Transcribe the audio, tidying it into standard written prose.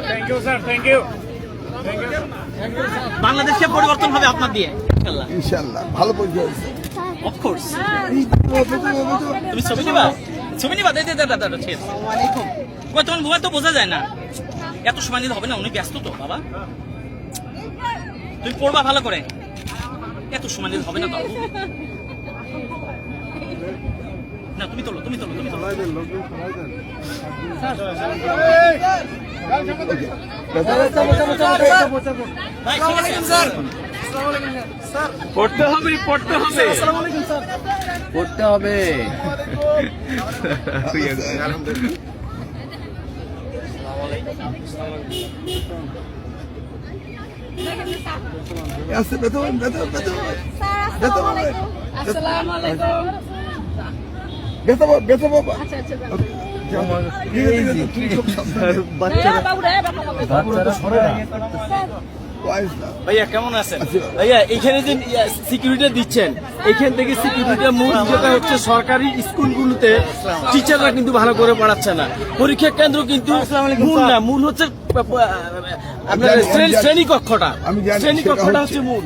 Thank you sir, thank you. বাংলাদেশে পরিবর্তন হবে আপনার দিয়ে ইনশাআল্লাহ। ইনশাআল্লাহ ভালো পরিচয় হয়েছে। অফকোর্স। তুমি ছবি নিবা? ছবি নিবা? দে দে দে দে ঠিক আছে। ওই তোমার মোবাইল তো বোঝা যায় না, এত সময় দিতে হবে না, উনি ব্যস্ত তো বাবা। তুমি পড়বা ভালো করে, এত সময় দিতে হবে না তো। না তুমি তোলো, তুমি তোলো, তুমি তোলো। ভাই ঠিক আছে স্যার। পড়তে হবে, পড়তে হবে, করতে হবে। আছে বেতন বেতন বেতন আসসালামু আলাইকুম। বেতন বেতন বাবা ভাইয়া কেমন আছেন? ভাইয়া এখানে যে সিকিউরিটি দিচ্ছেন, এখান থেকে সিকিউরিটির মূল যেটা হচ্ছে সরকারি স্কুলগুলোতে টিচাররা কিন্তু ভালো করে পড়াচ্ছে না। পরীক্ষা কেন্দ্র কিন্তু মূল না, মূল হচ্ছে আপনার শ্রেণী কক্ষটা, আমি জানি, শ্রেণী সেটা কক্ষটা হচ্ছে। হচ্ছে মূল।